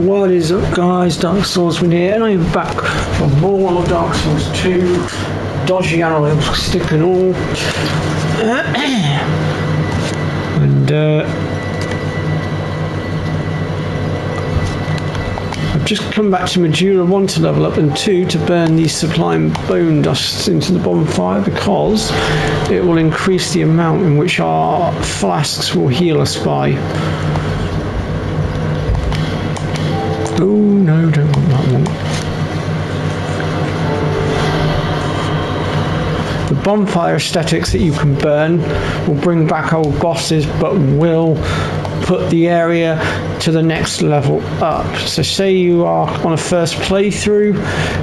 What is up, guys? Dark Swordsman here, and I'm back for more Dark Souls 2. Dodgy analog stick and all. And I've just come back to Majura 1 to level up, and 2 to burn these sublime bone dusts into the bonfire, because it will increase the amount in which our flasks will heal us by. Oh no, don't want that one. The bonfire aesthetics that you can burn will bring back old bosses, but will put the area to the next level up. So say you are on a first playthrough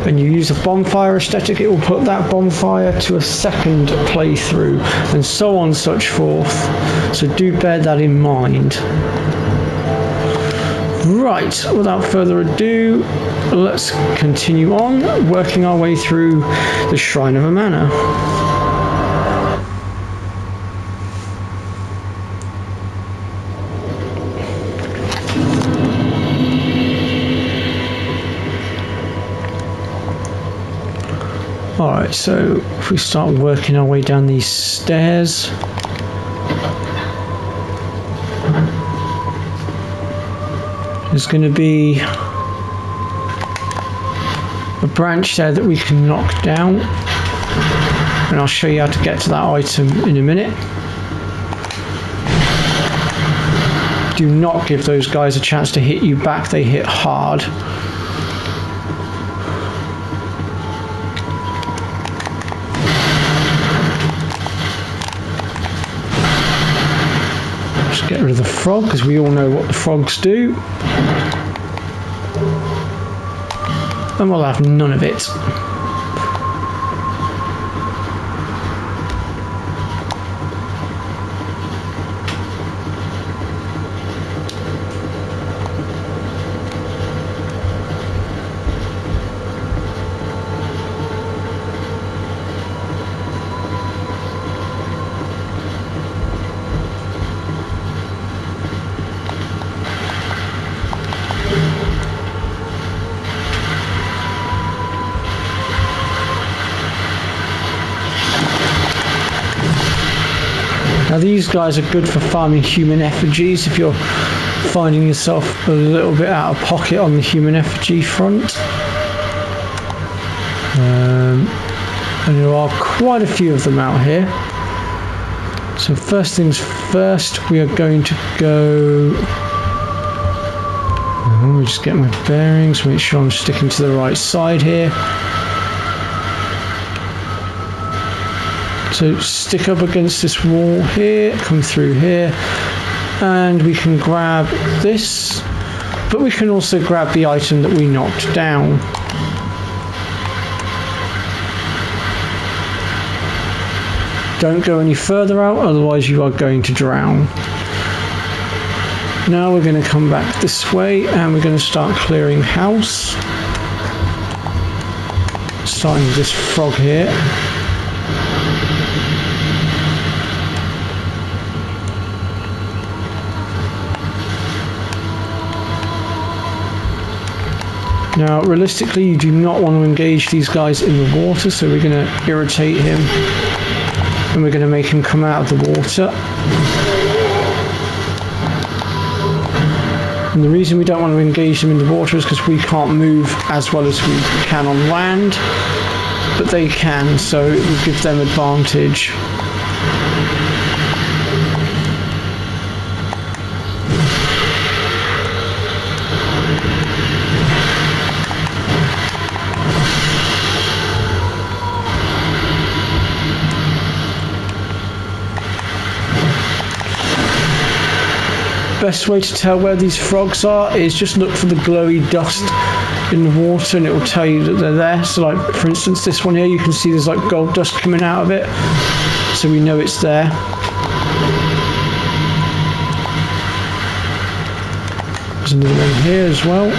and you use a bonfire aesthetic, it will put that bonfire to a second playthrough, and so on and such forth. So do bear that in mind. Right, without further ado, let's continue on, working our way through the Shrine of Amana. Alright, so if we start working our way down these stairs. There's going to be a branch there that we can knock down, and I'll show you how to get to that item in a minute. Do not give those guys a chance to hit you back, they hit hard. Get rid of the frog, because we all know what the frogs do. And we'll have none of it. Now these guys are good for farming human effigies if you're finding yourself a little bit out of pocket on the human effigy front. And there are quite a few of them out here. So first things first, we are going to go... Let me just get my bearings, make sure I'm sticking to the right side here. So stick up against this wall here, come through here, and we can grab this, but we can also grab the item that we knocked down. Don't go any further out, otherwise you are going to drown. Now we're going to come back this way, and we're going to start clearing house. Starting with this frog here. Now, realistically, you do not want to engage these guys in the water, so we're going to irritate him, and we're going to make him come out of the water. And the reason we don't want to engage them in the water is because we can't move as well as we can on land, but they can, so it will give them advantage. Best way to tell where these frogs are is just look for the glowy dust in the water, and it will tell you that they're there. So like, for instance, this one here, you can see there's like gold dust coming out of it, so we know it's there. There's another one here as well.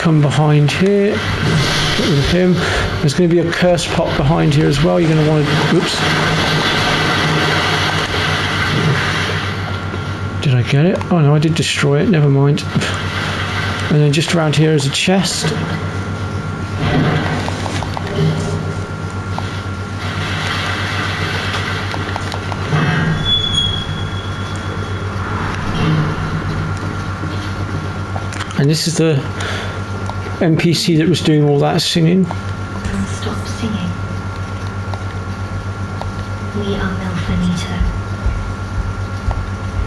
Come behind here, get rid of him. There's going to be a curse pot behind here as well. You're going to want to, oops. Did I get it? Oh no, I did destroy it, never mind. And then just around here is a chest. And this is the NPC that was doing all that singing. Don't stop singing. We are Milfanito.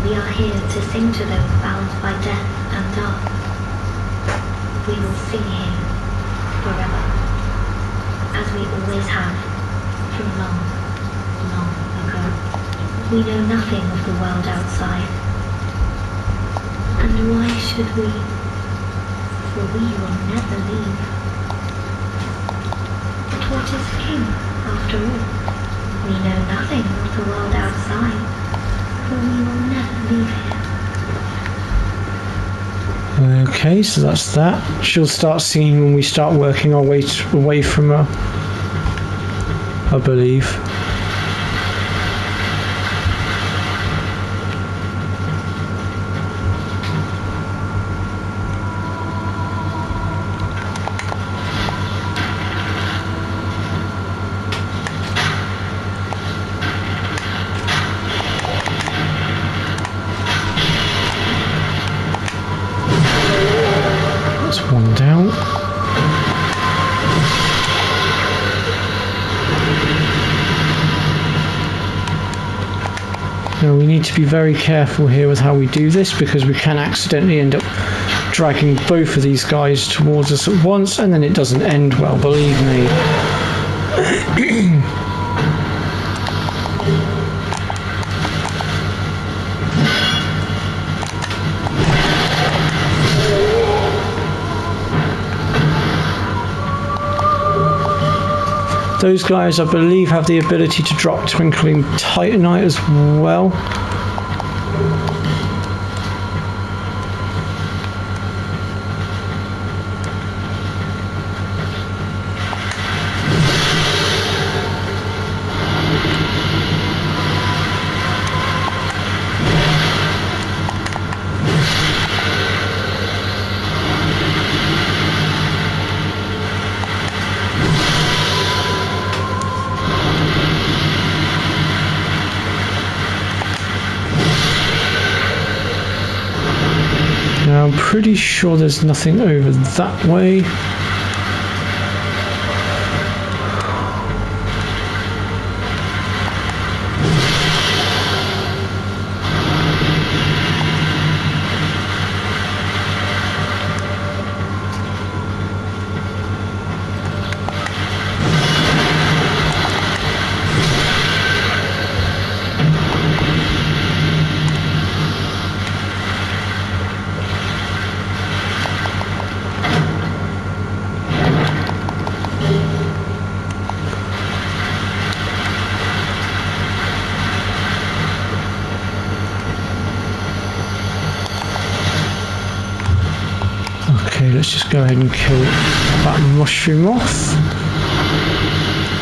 We are here to sing to those bound by death and dark. We will sing here forever, as we always have, from long, long ago. We know nothing of the world outside. And why should we? For we will never leave. But what is king, after all? We know nothing of the world outside, for we will never leave here. Okay, so that's that. She'll start singing when we start working our way away from her, I believe. One down. Now we need to be very careful here with how we do this, because we can accidentally end up dragging both of these guys towards us at once, and then it doesn't end well, believe me. Those guys, I believe, have the ability to drop Twinkling Titanite as well. Now I'm pretty sure there's nothing over that way. Okay, let's just go ahead and kill that mushroom off,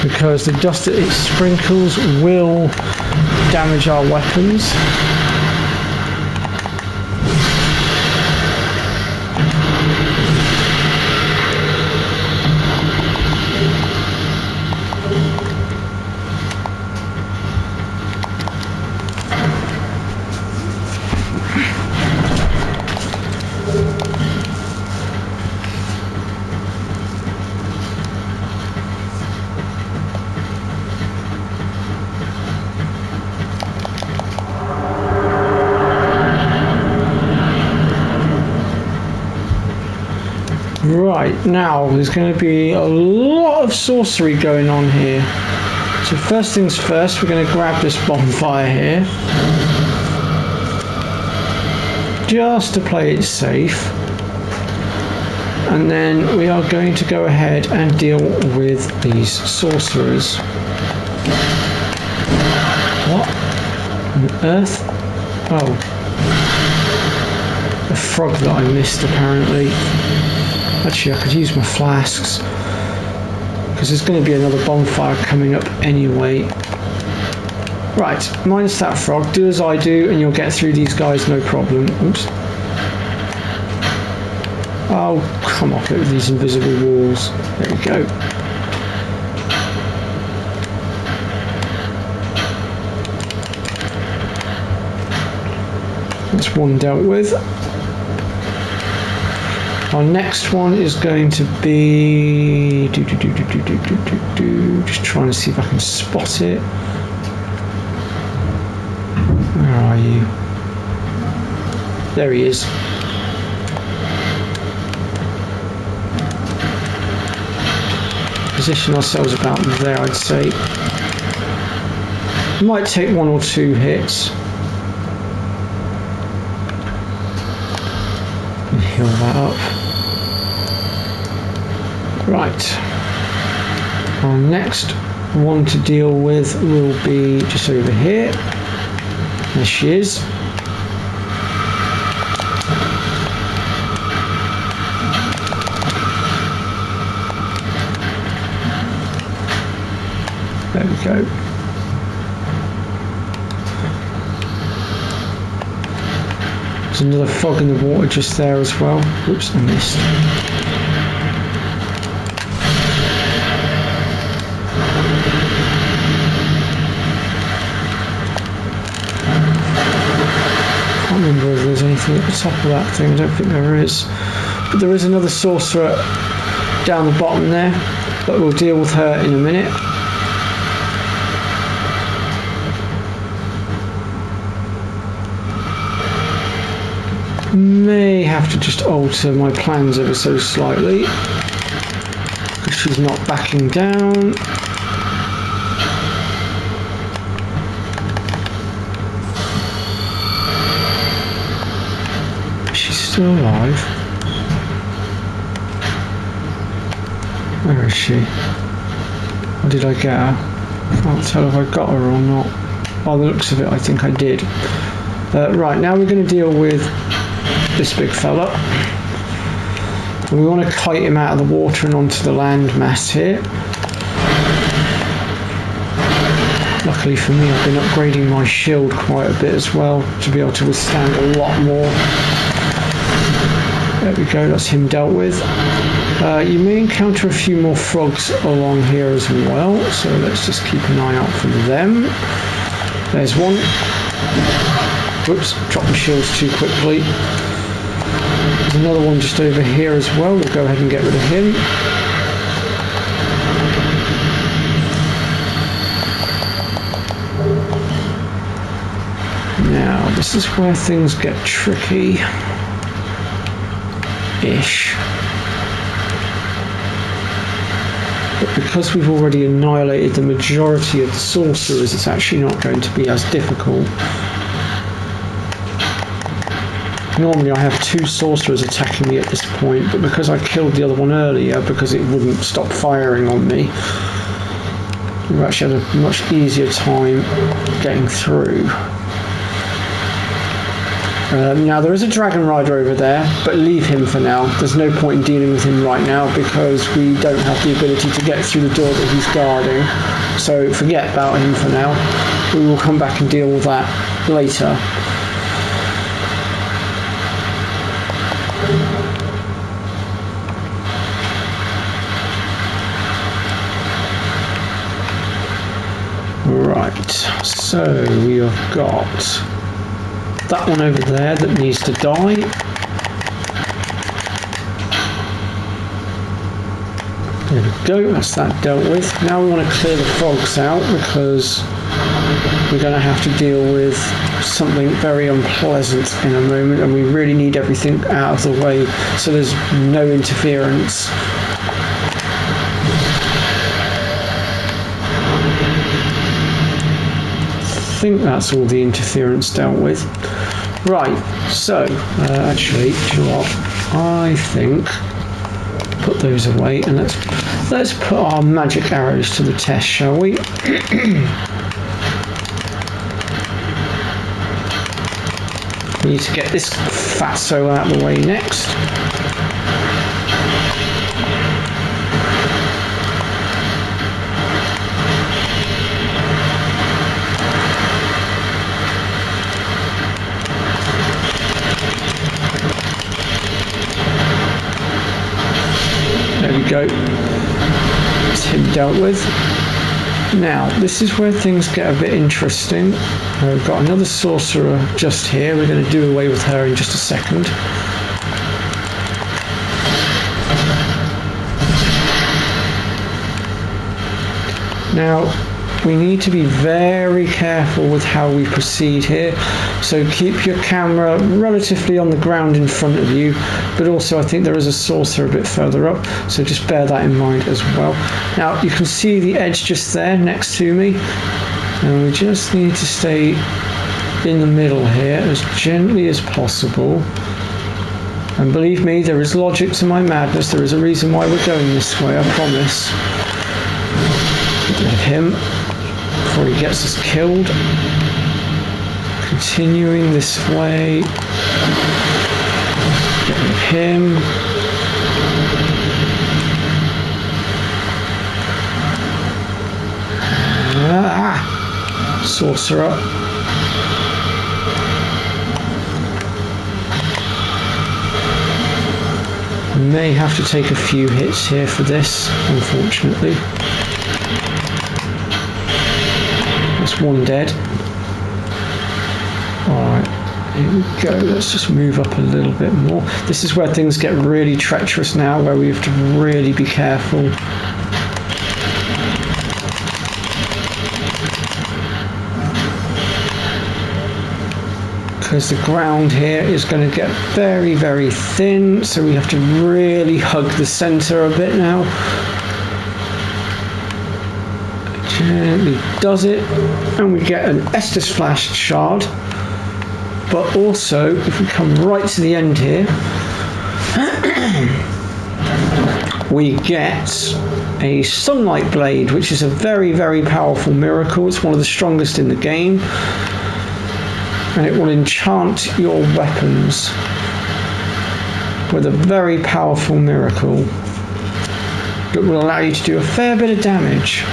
because the dust that it sprinkles will damage our weapons. Right, now there's going to be a lot of sorcery going on here. So first things first, we're going to grab this bonfire here, just to play it safe. And then we are going to go ahead and deal with these sorcerers. What on earth? Oh, a frog that I missed apparently. Actually, I could use my flasks, because there's going to be another bonfire coming up anyway. Right, minus that frog. Do as I do and you'll get through these guys no problem. Oops. Oh, come off it with these invisible walls. There we go. That's one dealt with. Our next one is going to be... Just trying to see if I can spot it. Where are you? There he is. Position ourselves about there, I'd say. Might take 1 or 2 hits. And heal that up. Right. Our next one to deal with will be just over here. There she is. There we go. There's another fog in the water just there as well. Oops, I missed. I can't remember if there's anything at the top of that thing. I don't think there is. But there is another sorcerer down the bottom there, but we'll deal with her in a minute. May have to just alter my plans ever so slightly because she's not backing down. She's still alive. Where is she? Or did I get her? I can't tell if I got her or not. By the looks of it, I think I did. Right, now we're going to deal with this big fella. And we want to kite him out of the water and onto the land mass here. Luckily for me, I've been upgrading my shield quite a bit as well to be able to withstand a lot more. There we go, that's him dealt with. You may encounter a few more frogs along here as well, so let's just keep an eye out for them. There's one. Whoops, dropped the shields too quickly. There's another one just over here as well. We'll go ahead and get rid of him. Now, this is where things get tricky-ish. But because we've already annihilated the majority of the sorcerers, it's actually not going to be as difficult. Normally I have 2 sorcerers attacking me at this point, but because I killed the other one earlier, because it wouldn't stop firing on me, we've actually had a much easier time getting through. Now there is a dragon rider over there, but leave him for now. There's no point in dealing with him right now because we don't have the ability to get through the door that he's guarding. So forget about him for now. We will come back and deal with that later. Right, so we have got that one over there that needs to die. There we go, that's that dealt with. Now we want to clear the frogs out because we're going to have to deal with something very unpleasant in a moment, and we really need everything out of the way so there's no interference. I think that's all the interference dealt with. Right, so actually, do you know what? I think put those away and let's put our magic arrows to the test, shall we? We need to get this fatso out of the way next. go. It's him dealt with. Now, this is where things get a bit interesting. We've got another sorcerer just here. We're going to do away with her in just a second. Now, we need to be very careful with how we proceed here. So keep your camera relatively on the ground in front of you, but also I think there is a sorcerer a bit further up, so just bear that in mind as well. Now, you can see the edge just there next to me, and we just need to stay in the middle here as gently as possible. And believe me, there is logic to my madness. There is a reason why we're going this way, I promise. Get rid of him before he gets us killed. Continuing this way. Get rid of him. Sorcerer. May have to take a few hits here for this, unfortunately. That's one dead. Alright, here we go. Let's just move up a little bit more. This is where things get really treacherous now, where we have to really be careful. Because the ground here is going to get very, very thin, so we have to really hug the center a bit now. Gently does it, and we get an Estus Flash shard. But also, if we come right to the end here, we get a Sunlight Blade, which is a very, very powerful miracle. It's one of the strongest in the game. And it will enchant your weapons with a very powerful miracle that will allow you to do a fair bit of damage.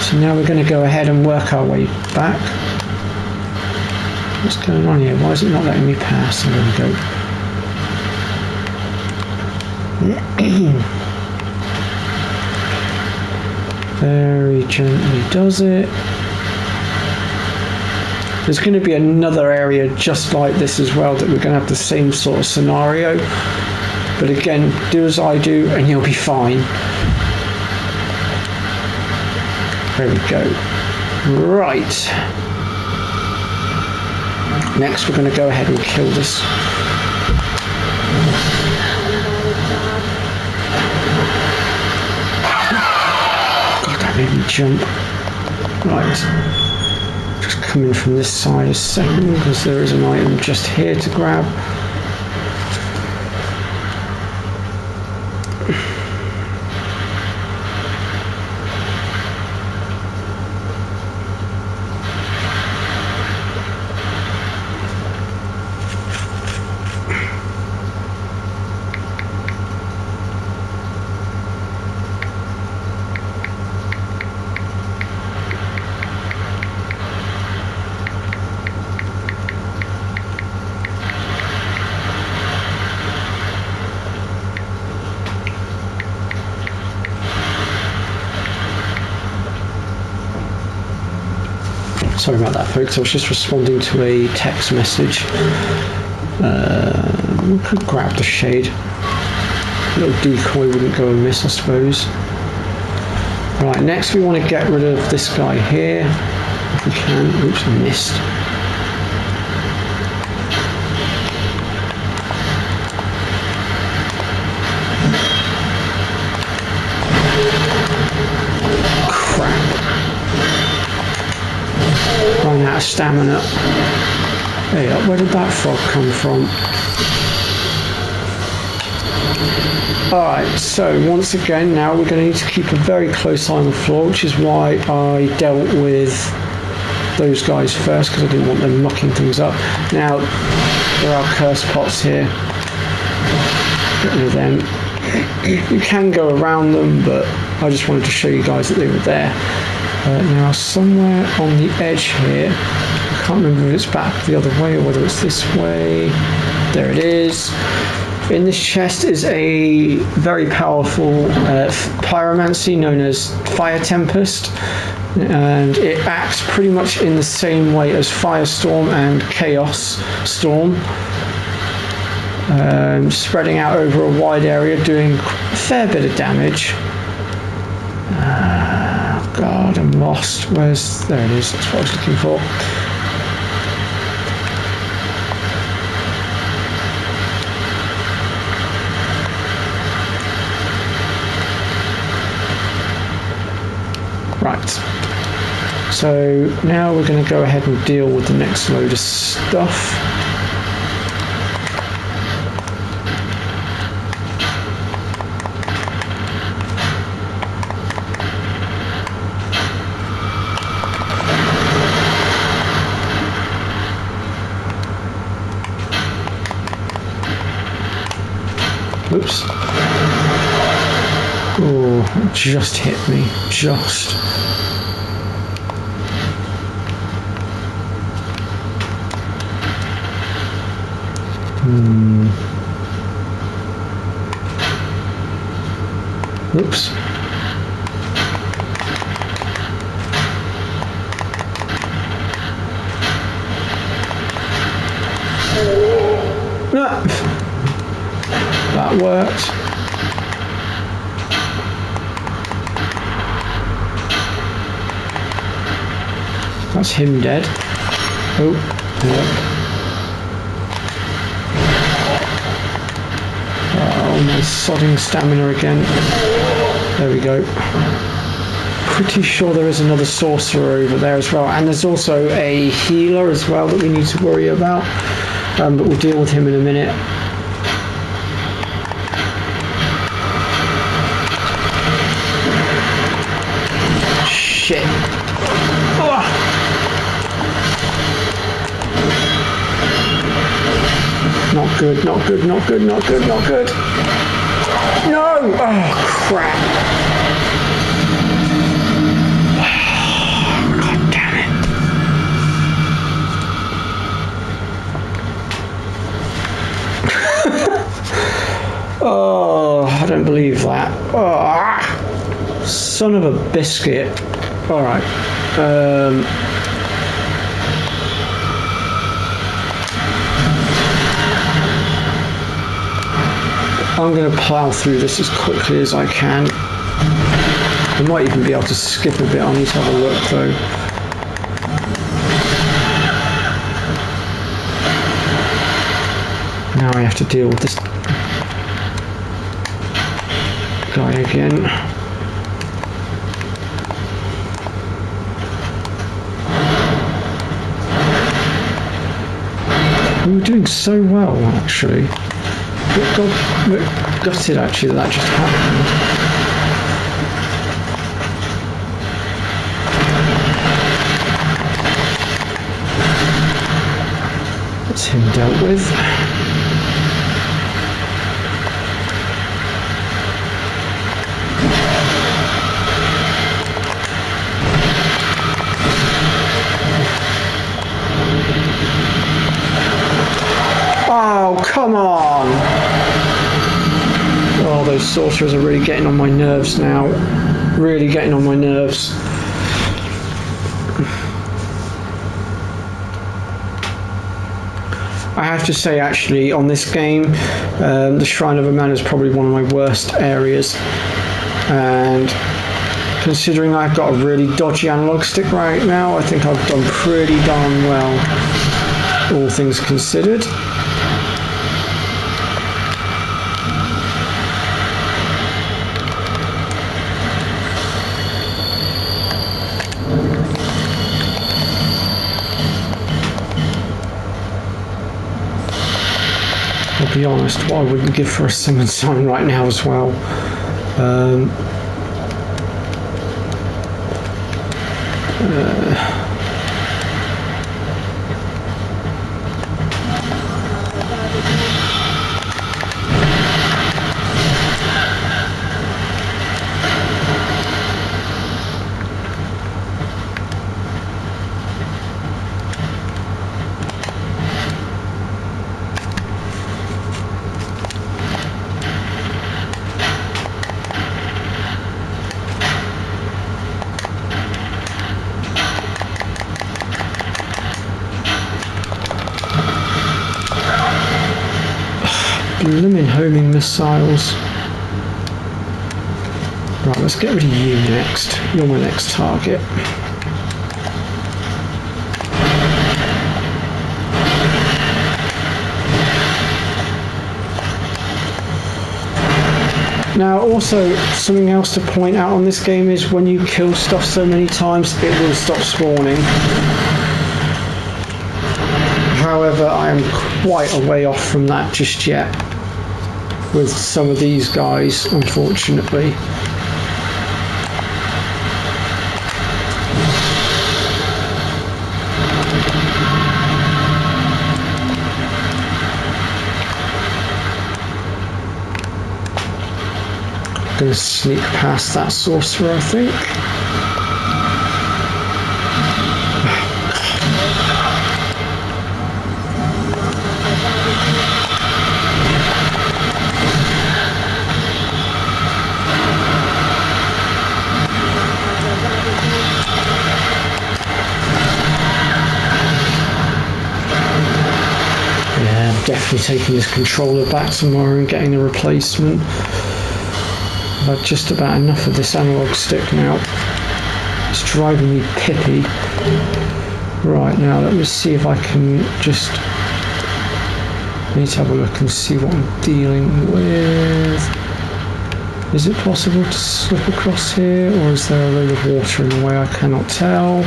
So now we're going to go ahead and work our way back. What's going on here? Why is it not letting me pass? There we go. Very gently does it. There's going to be another area just like this as well that we're going to have the same sort of scenario. But again, do as I do and you'll be fine. There we go. Right. Next, we're going to go ahead and kill this. God, that made me jump. Right. Just coming from this side a second, because there is an item just here to grab. Sorry about that, folks. I was just responding to a text message. We could grab the shade. A little decoy wouldn't go amiss, I suppose. Right, next we want to get rid of this guy here. If we can. Oops, I missed. Run out of stamina. Hey, where did that frog come from? Alright, so once again, now we're going to need to keep a very close eye on the floor, which is why I dealt with those guys first, because I didn't want them mucking things up. Now, there are curse pots here. Get rid of them. You can go around them, but I just wanted to show you guys that they were there. Now, somewhere on the edge here, I can't remember if it's back the other way or whether it's this way. There it is. In this chest is a very powerful pyromancy known as Fire Tempest, and it acts pretty much in the same way as Firestorm and Chaos Storm, spreading out over a wide area, doing a fair bit of damage. God, I'm lost. There it is, that's what I was looking for. Right, so now we're going to go ahead and deal with the next load of stuff. Oops. Oh, it just hit me. Just. Oops. No. That worked. That's him dead. Oh, yeah. Oh, my sodding stamina again. There we go. Pretty sure there is another sorcerer over there as well, and there's also a healer as well that we need to worry about, but we'll deal with him in a minute. Shit. Oh. Not good, not good, not good, not good, not good. No! Oh, crap. God damn it. Oh, I don't believe that. Oh, son of a biscuit. Alright. I'm going to plough through this as quickly as I can. I might even be able to skip a bit. I need to have a look though. Now I have to deal with this guy again. We were doing so well, actually. We're gutted actually that just happened. That's him dealt with. Oh, come on! Oh, those sorcerers are really getting on my nerves now. Really getting on my nerves. I have to say, actually, on this game, the Shrine of Amana is probably one of my worst areas. And considering I've got a really dodgy analog stick right now, I think I've done pretty darn well, all things considered. I'll be honest, what I wouldn't give for a summon sign right now as well. blooming homing missiles. Right, let's get rid of you next. You're my next target. Now, also, something else to point out on this game is when you kill stuff so many times, it will stop spawning. However, I am quite a way off from that just yet with some of these guys, unfortunately. Going to sneak past that sorcerer, I think. Yeah, I'm definitely taking this controller back tomorrow and getting a replacement. I've had just about enough of this analog stick now. It's driving me pippy. Right, now let me see if I can just... I need to have a look and see what I'm dealing with. Is it possible to slip across here, or is there a load of water in the way? I cannot tell.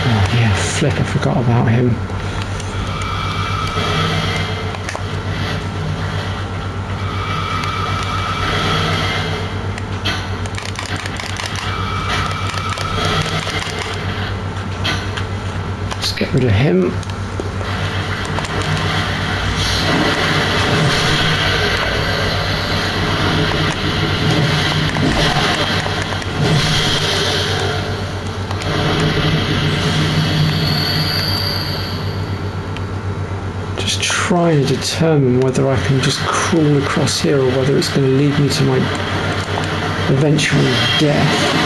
Oh yeah, flip, I forgot about him. Get rid of him. Just trying to determine whether I can just crawl across here or whether it's going to lead me to my eventual death.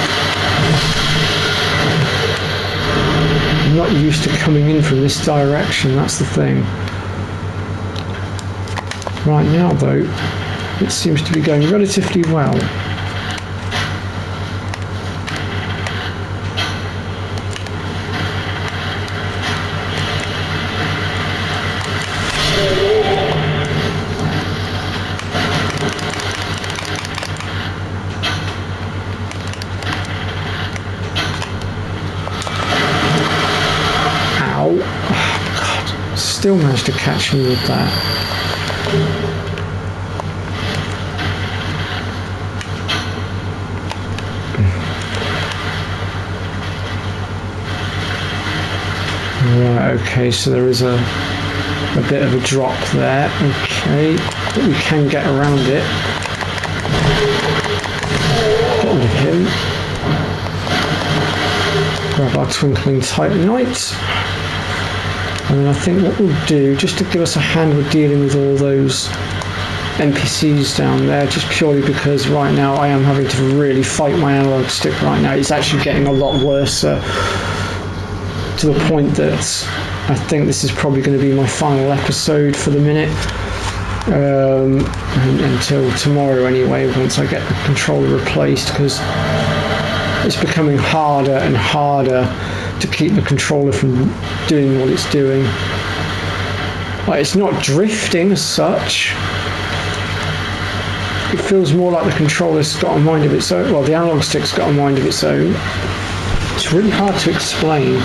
I'm not used to coming in from this direction, that's the thing. Right now though, it seems to be going relatively well. Still managed to catch me with that. Right, okay, so there is a bit of a drop there, okay, but we can get around it. Get rid of him. Grab our twinkling titanite. And then I think what we'll do, just to give us a hand with dealing with all those NPCs down there, just purely because right now I am having to really fight my analog stick right now. It's actually getting a lot worse to the point that I think this is probably going to be my final episode for the minute. Until tomorrow anyway, once I get the controller replaced, because it's becoming harder and harder to keep the controller from doing what it's doing. Like, it's not drifting as such. It feels more like the controller's got a mind of its own. Well, the analog stick's got a mind of its own. It's really hard to explain.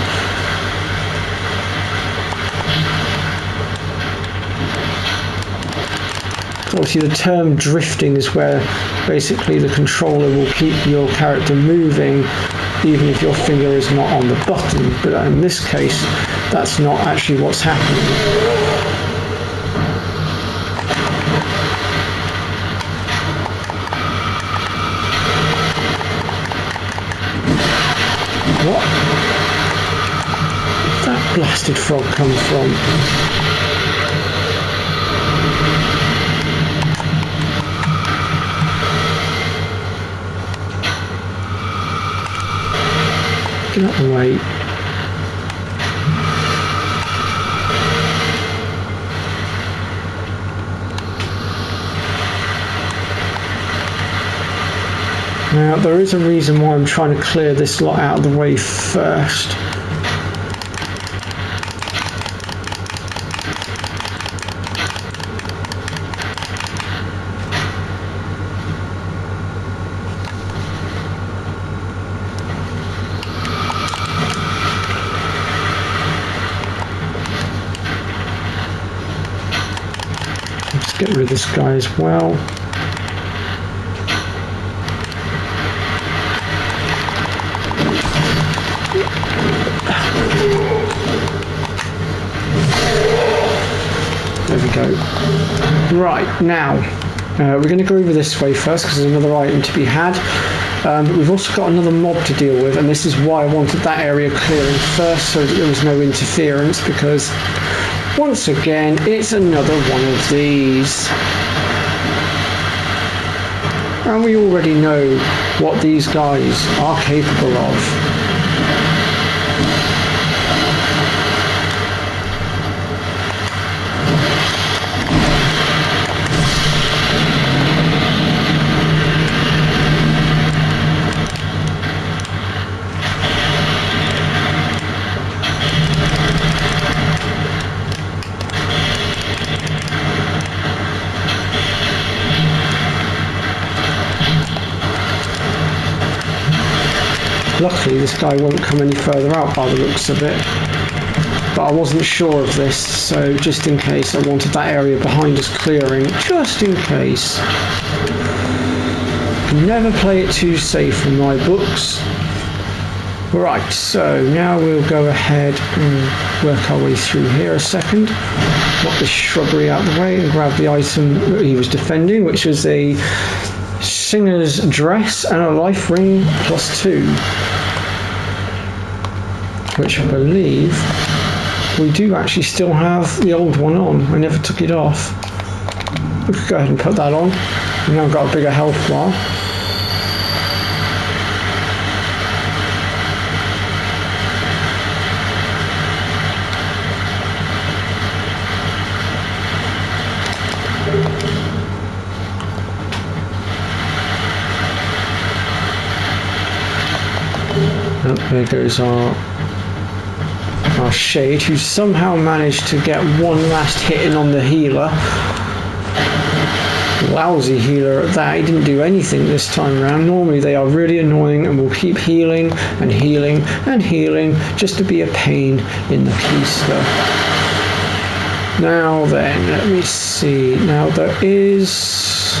Obviously, the term drifting is where basically the controller will keep your character moving even if your finger is not on the button, but in this case that's not actually what's happening. What? Where'd that blasted frog come from? Get out of the way. Now, there is a reason why I'm trying to clear this lot out of the way first. Let's get rid of this guy as well. There we go. Right, now, we're going to go over this way first because there's another item to be had. But we've also got another mob to deal with, and this is why I wanted that area clearing first so that there was no interference, because once again, it's another one of these. And we already know what these guys are capable of. Luckily, this guy won't come any further out by the looks of it. But I wasn't sure of this, so just in case, I wanted that area behind us clearing, just in case. Never play it too safe in my books. Right, so now we'll go ahead and work our way through here a second. Knock this shrubbery out of the way and grab the item that he was defending, which was a singer's dress and a life ring +2, which I believe we do actually still have the old one on. I never took it off. We could go ahead and put that on. We've now got a bigger health bar. Oh, there goes our shade, who somehow managed to get one last hit in on the healer. Lousy healer at that. He didn't do anything this time around. Normally they are really annoying and will keep healing and healing and healing just to be a pain in the keister. Now then, let me see. Now there is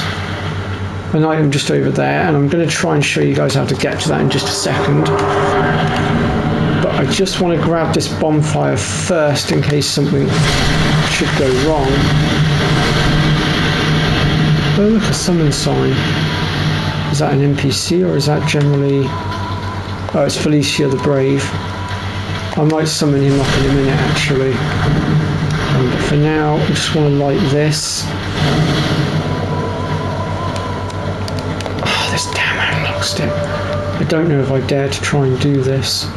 an item just over there, and I'm going to try and show you guys how to get to that in just a second. But I just want to grab this bonfire first in case something should go wrong. Oh look, a summon sign. Is that an NPC or is that generally... Oh, it's Felicia the Brave. I might summon him up in a minute actually. But for now, I just want to light this. This damn analog stick. I don't know if I dare to try and do this.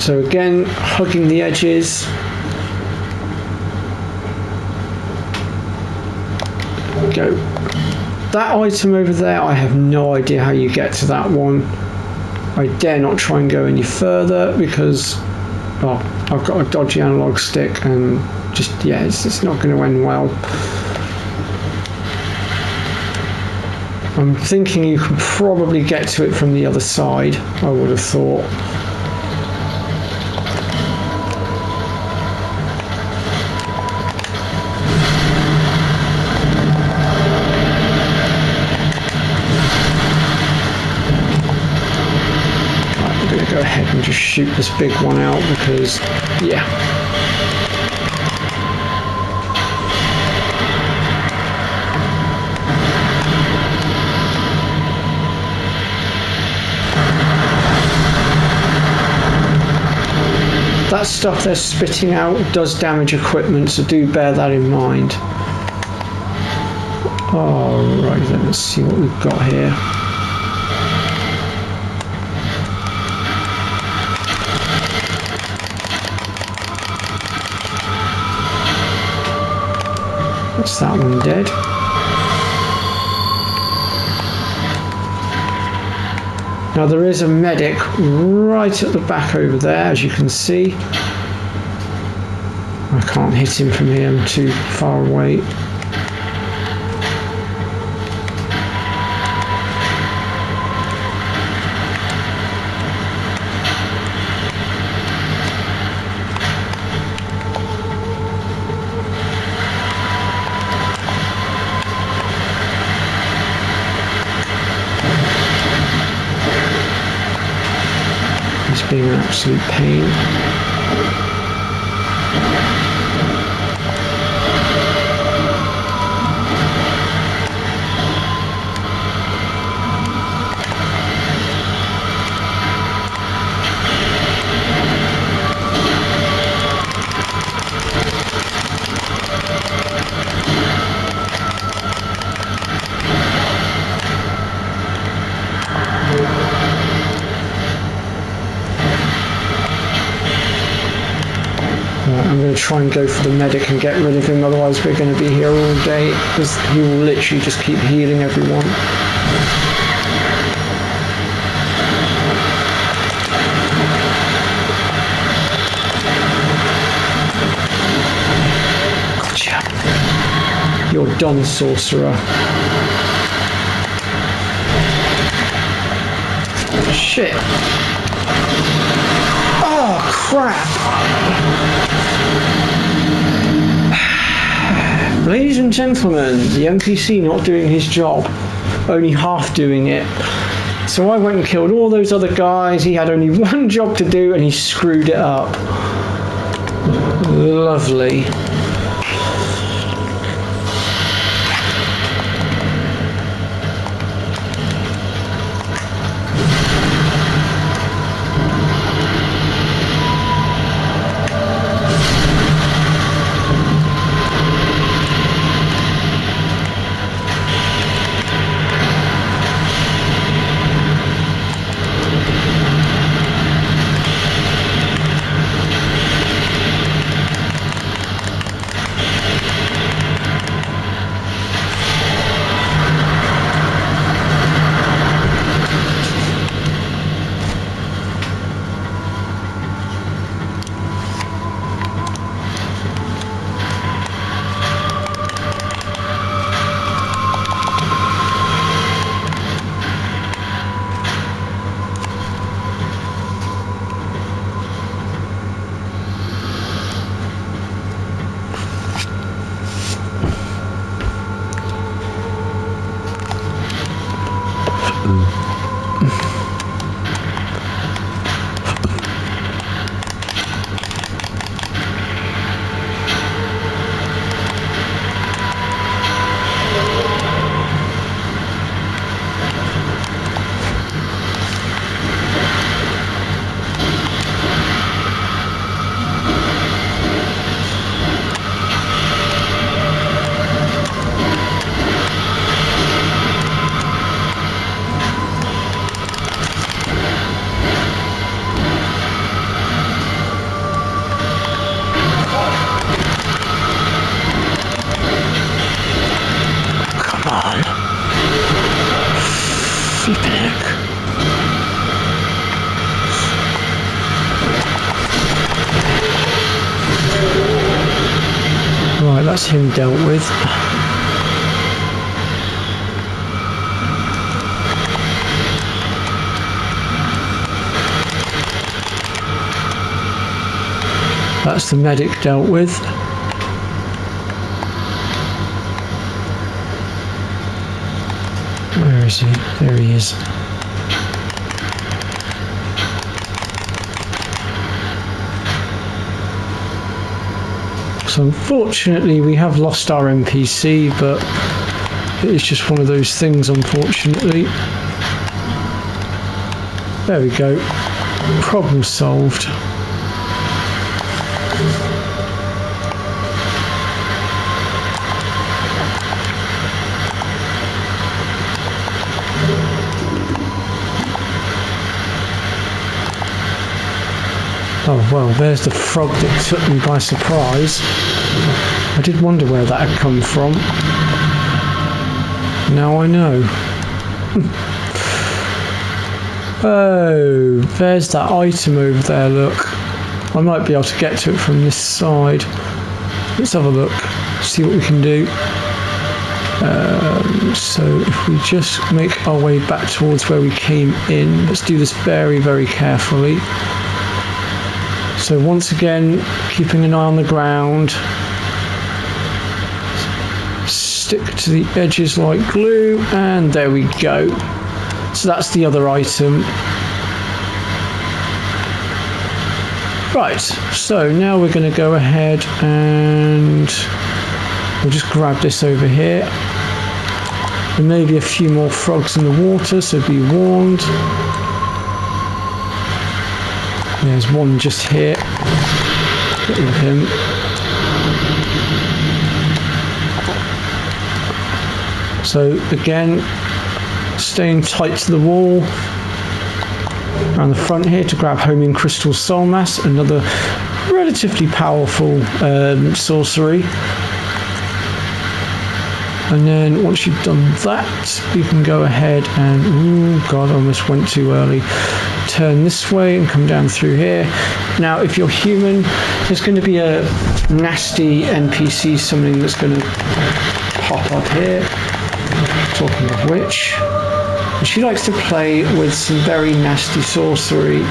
So again, hugging the edges. Go. That item over there, I have no idea how you get to that one. I dare not try and go any further because, well, I've got a dodgy analog stick and just, yeah, it's not going to end well. I'm thinking you can probably get to it from the other side, I would have thought. Right, I'm going to go ahead and just shoot this big one out because, yeah. That stuff they're spitting out does damage equipment, so do bear that in mind. Alright then, let's see what we've got here. What's that one dead? Now there is a medic right at the back over there, as you can see. I can't hit him from here, I'm too far away. He's being an absolute pain. I'm going to try and go for the medic and get rid of him, otherwise we're going to be here all day, because he will literally just keep healing everyone. Gotcha. You're done, sorcerer. Shit. Oh, crap. Ladies and gentlemen, the NPC not doing his job, only half doing it. So I went and killed all those other guys, he had only one job to do and he screwed it up. Lovely. Right, that's him dealt with. That's the medic dealt with. Where is he? There he is. So unfortunately we have lost our NPC, but it's just one of those things, unfortunately. There we go. Problem solved. Oh well, there's the frog that took me by surprise. I did wonder where that had come from. Now I know. Oh, there's that item over there, look. I might be able to get to it from this side. Let's have a look, see what we can do. So if we just make our way back towards where we came in, let's do this very, very carefully. So once again, keeping an eye on the ground. Stick to the edges like glue, and there we go. So that's the other item. Right, so now we're going to go ahead and we'll just grab this over here. There may be a few more frogs in the water, so be warned. There's one just here. Get rid of him. So again, staying tight to the wall. Around the front here to grab Homing Crystal Soul Mass, another relatively powerful sorcery. And then once you've done that, you can go ahead and, oh god, I almost went too early. Turn this way and come down through here. Now, if you're human, there's going to be a nasty NPC summoning that's going to pop up here. Talking of which, she likes to play with some very nasty sorcery.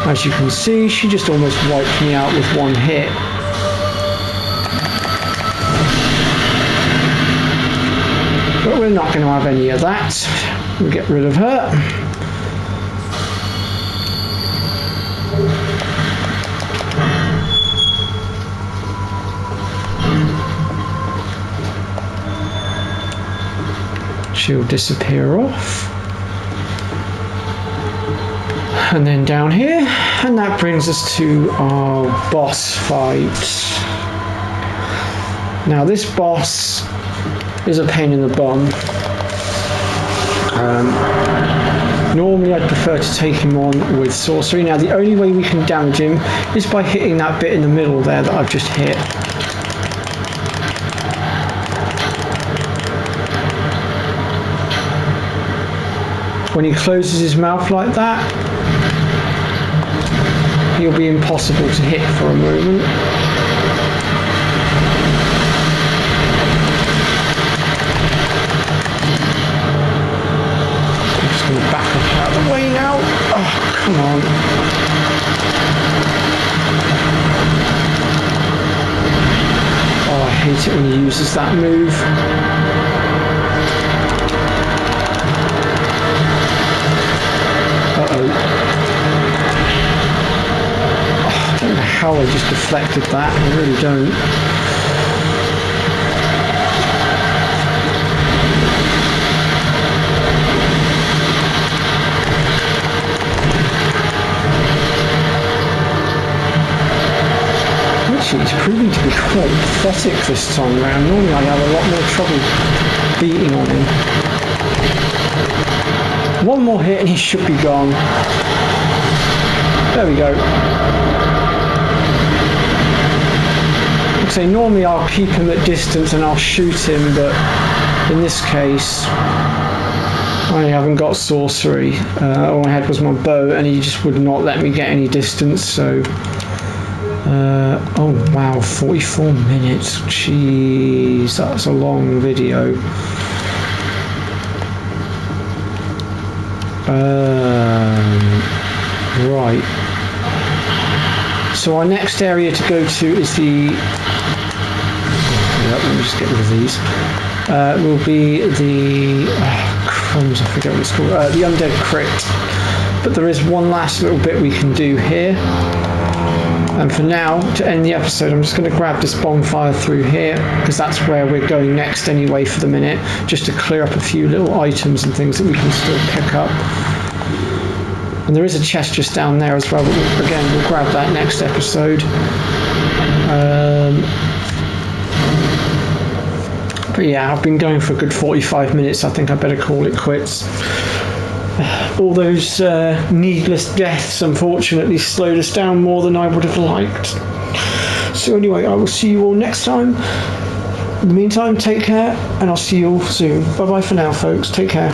As you can see, she just almost wiped me out with one hit. But we're not going to have any of that. We'll get rid of her. She'll disappear off. And then down here, and that brings us to our boss fight. Now this boss is a pain in the bum. Normally I'd prefer to take him on with sorcery. Now the only way we can damage him is by hitting that bit in the middle there that I've just hit. When he closes his mouth like that, he'll be impossible to hit for a moment. I'm just going to back up out of the way now. Oh, come on. Oh, I hate it when he uses that move. I don't know how I just deflected that, I really don't. Actually, it's proving to be quite pathetic this time round. Normally I have a lot more trouble beating on him. One more hit and he should be gone. There we go. Like I say, normally I'll keep him at distance and I'll shoot him, but in this case I haven't got sorcery. All I had was my bow and he just would not let me get any distance, so oh wow, 44 minutes. Jeez, that's a long video. Right. So our next area to go to is the... Let me just get rid of these. Will be the... crumbs, I forget what it's called. The Undead Crypt. But there is one last little bit we can do here. And for now, to end the episode, I'm just going to grab this bonfire through here, because that's where we're going next anyway for the minute, just to clear up a few little items and things that we can still pick up. And there is a chest just down there as well, but again, we'll grab that next episode. But yeah, I've been going for a good 45 minutes. I think I better call it quits. All those needless deaths unfortunately slowed us down more than I would have liked. So anyway, I will see you all next time. In the meantime, take care, and I'll see you all soon. Bye bye for now, folks. Take care.